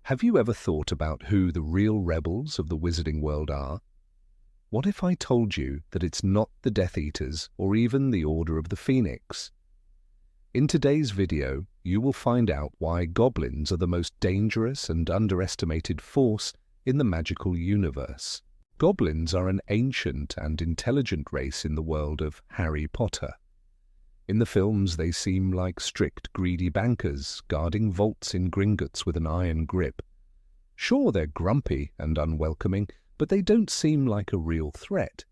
Have you ever thought about who the real rebels of the wizarding world are? What if I told you that it's not the Death Eaters or even the Order of the Phoenix? In today's video, you will find out why goblins are the most dangerous and underestimated force in the magical universe. Goblins are an ancient and intelligent race in the world of Harry Potter. In the films, they seem like strict, greedy bankers guarding vaults in Gringotts with an iron grip. Sure, they're grumpy and unwelcoming, but they don't seem like a real threat.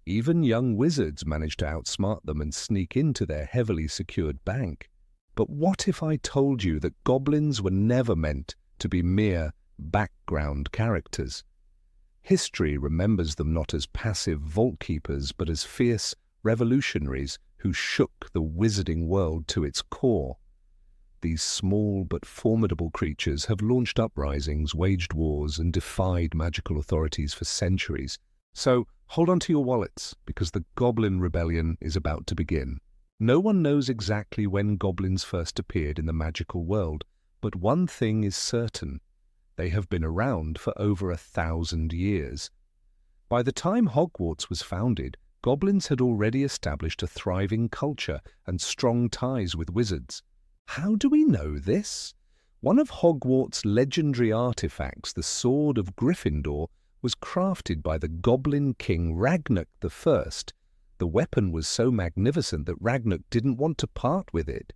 Even young wizards manage to outsmart them and sneak into their heavily secured bank. But what if I told you that goblins were never meant to be mere background characters? History remembers them not as passive vault keepers, but as fierce revolutionaries who shook the wizarding world to its core. These small but formidable creatures have launched uprisings, waged wars, and defied magical authorities for centuries. So hold on to your wallets, because the Goblin Rebellion is about to begin. No one knows exactly when goblins first appeared in the magical world, but one thing is certain: they have been around for over 1,000 years. By the time Hogwarts was founded, goblins had already established a thriving culture and strong ties with wizards. How do we know this? One of Hogwarts' legendary artifacts, the Sword of Gryffindor, was crafted by the Goblin King Ragnak I. The weapon was so magnificent that Ragnak didn't want to part with it.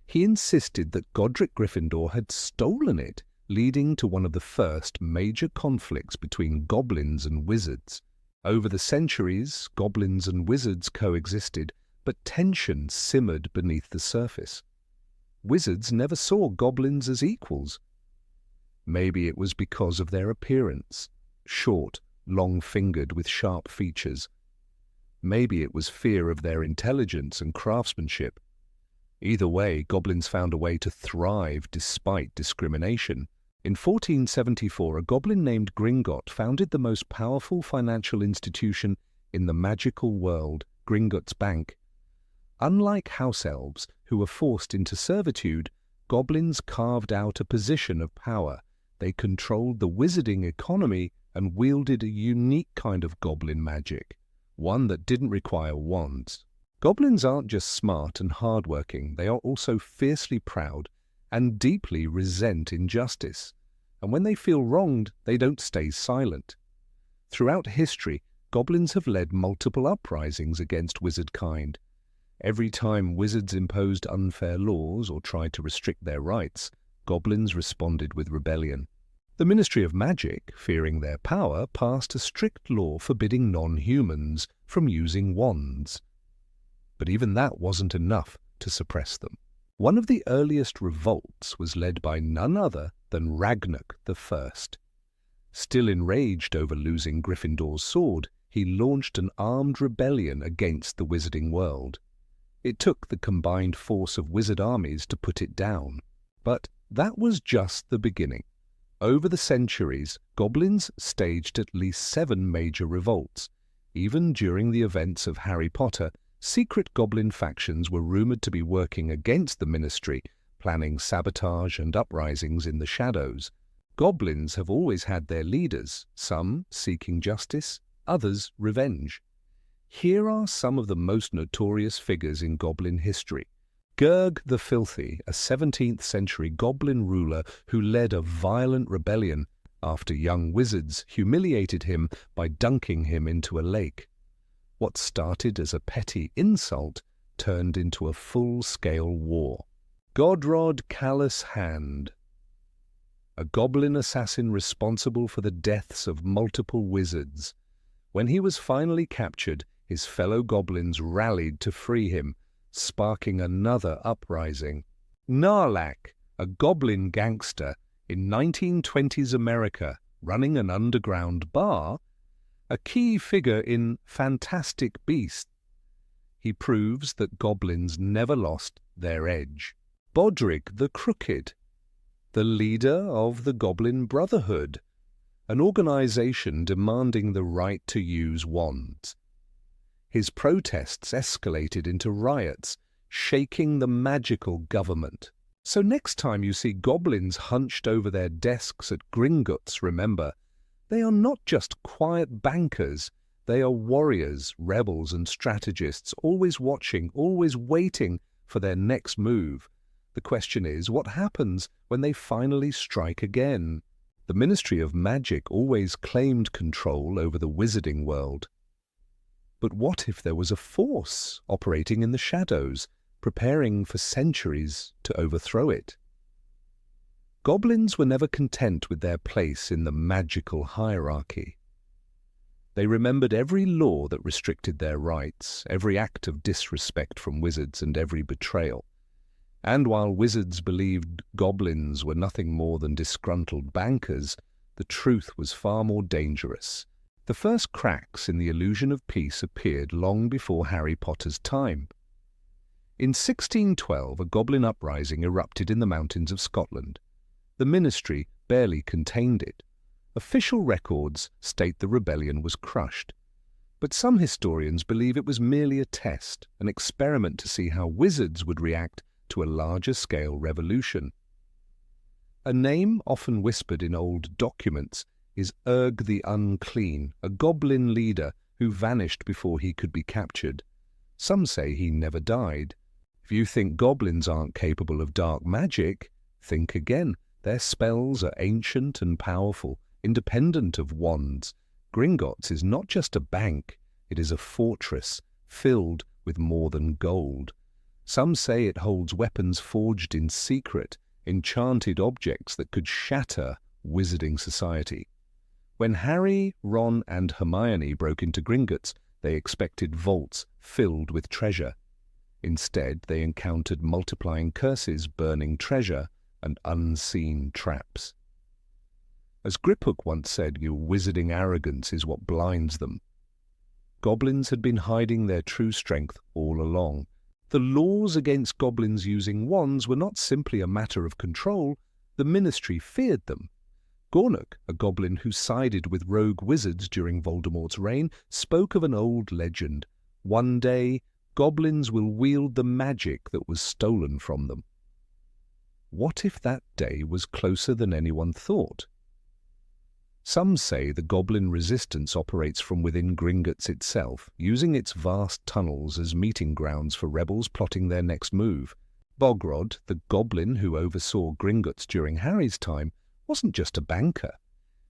He insisted that Godric Gryffindor had stolen it, leading to one of the first major conflicts between goblins and wizards. Over the centuries, goblins and wizards coexisted, but tension simmered beneath the surface. Wizards never saw goblins as equals. Maybe it was because of their appearance, short, long-fingered with sharp features. Maybe it was fear of their intelligence and craftsmanship. Either way, goblins found a way to thrive despite discrimination. In 1474, a goblin named Gringotts founded the most powerful financial institution in the magical world, Gringotts Bank. Unlike house elves, who were forced into servitude, goblins carved out a position of power. They controlled the wizarding economy and wielded a unique kind of goblin magic, one that didn't require wands. Goblins aren't just smart and hardworking, they are also fiercely proud and deeply resent injustice. And when they feel wronged, they don't stay silent. Throughout history, goblins have led multiple uprisings against wizard kind. Every time wizards imposed unfair laws or tried to restrict their rights, goblins responded with rebellion. The Ministry of Magic, fearing their power, passed a strict law forbidding non-humans from using wands. But even that wasn't enough to suppress them. One of the earliest revolts was led by none other than Ragnak I. Still enraged over losing Gryffindor's sword, he launched an armed rebellion against the wizarding world. It took the combined force of wizard armies to put it down. But that was just the beginning. Over the centuries, goblins staged at least 7 major revolts. Even during the events of Harry Potter, secret goblin factions were rumored to be working against the ministry, planning sabotage and uprisings in the shadows. Goblins have always had their leaders, some seeking justice, others revenge. Here are some of the most notorious figures in goblin history. Gurg the Filthy, a 17th century goblin ruler who led a violent rebellion after young wizards humiliated him by dunking him into a lake. What started as a petty insult turned into a full-scale war. Godrod Callous Hand, a goblin assassin responsible for the deaths of multiple wizards. When he was finally captured, his fellow goblins rallied to free him, sparking another uprising. Narlak, a goblin gangster in 1920s America running an underground bar, a key figure in Fantastic Beasts. He proves that goblins never lost their edge. Bodrig the Crooked, the leader of the Goblin Brotherhood, an organization demanding the right to use wands. His protests escalated into riots, shaking the magical government. So next time you see goblins hunched over their desks at Gringotts, remember, they are not just quiet bankers. They are warriors, rebels and strategists, always watching, always waiting for their next move. The question is, what happens when they finally strike again? The Ministry of Magic always claimed control over the wizarding world. But what if there was a force operating in the shadows, preparing for centuries to overthrow it? Goblins were never content with their place in the magical hierarchy. They remembered every law that restricted their rights, every act of disrespect from wizards, and every betrayal. And while wizards believed goblins were nothing more than disgruntled bankers, the truth was far more dangerous. The first cracks in the illusion of peace appeared long before Harry Potter's time. In 1612, a goblin uprising erupted in the mountains of Scotland. The ministry barely contained it. Official records state the rebellion was crushed. But some historians believe it was merely a test, an experiment to see how wizards would react to a larger-scale revolution. A name often whispered in old documents is Urg the Unclean, a goblin leader who vanished before he could be captured. Some say he never died. If you think goblins aren't capable of dark magic, think again. Their spells are ancient and powerful, independent of wands. Gringotts is not just a bank, it is a fortress filled with more than gold. Some say it holds weapons forged in secret, enchanted objects that could shatter wizarding society. When Harry, Ron and Hermione broke into Gringotts, they expected vaults filled with treasure. Instead, they encountered multiplying curses, burning treasure, and unseen traps. As Griphook once said, your wizarding arrogance is what blinds them. Goblins had been hiding their true strength all along. The laws against goblins using wands were not simply a matter of control, the ministry feared them. Gornuk, a goblin who sided with rogue wizards during Voldemort's reign, spoke of an old legend. One day, goblins will wield the magic that was stolen from them. What if that day was closer than anyone thought? Some say the goblin resistance operates from within Gringotts itself, using its vast tunnels as meeting grounds for rebels plotting their next move. Bogrod, the goblin who oversaw Gringotts during Harry's time, wasn't just a banker.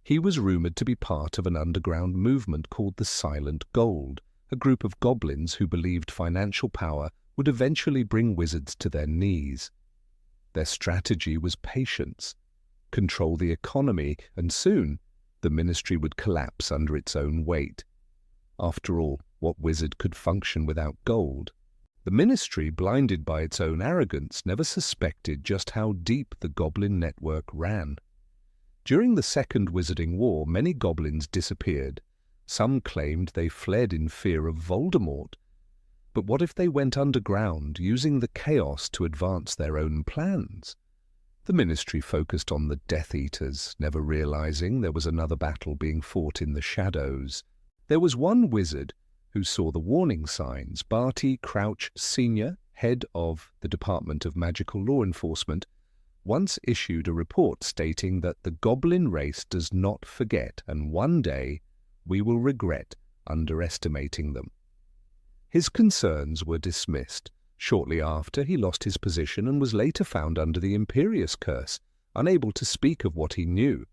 He was rumoured to be part of an underground movement called the Silent Gold, a group of goblins who believed financial power would eventually bring wizards to their knees. Their strategy was patience, control the economy, and soon the ministry would collapse under its own weight. After all, what wizard could function without gold? The ministry, blinded by its own arrogance, never suspected just how deep the goblin network ran. During the Second Wizarding War, many goblins disappeared. Some claimed they fled in fear of Voldemort. But what if they went underground, using the chaos to advance their own plans? The ministry focused on the Death Eaters, never realizing there was another battle being fought in the shadows. There was one wizard who saw the warning signs. Barty Crouch Sr., head of the Department of Magical Law Enforcement, once issued a report stating that the goblin race does not forget, and one day we will regret underestimating them. His concerns were dismissed. Shortly after, he lost his position and was later found under the Imperious Curse, unable to speak of what he knew.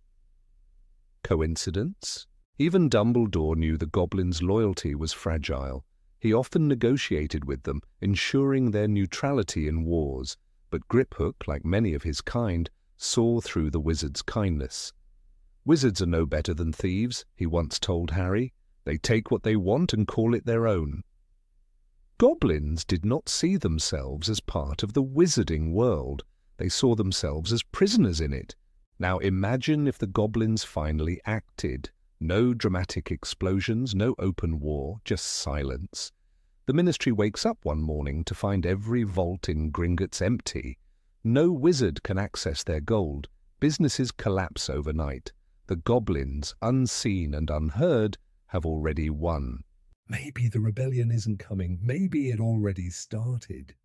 Coincidence? Even Dumbledore knew the goblins' loyalty was fragile. He often negotiated with them, ensuring their neutrality in wars, but Griphook, like many of his kind, saw through the wizard's kindness. "Wizards are no better than thieves," he once told Harry. "They take what they want and call it their own." Goblins did not see themselves as part of the wizarding world. They saw themselves as prisoners in it. Now imagine if the goblins finally acted. No dramatic explosions, no open war, just silence. The ministry wakes up one morning to find every vault in Gringotts empty. No wizard can access their gold. Businesses collapse overnight. The goblins, unseen and unheard, have already won. Maybe the rebellion isn't coming. Maybe it already started.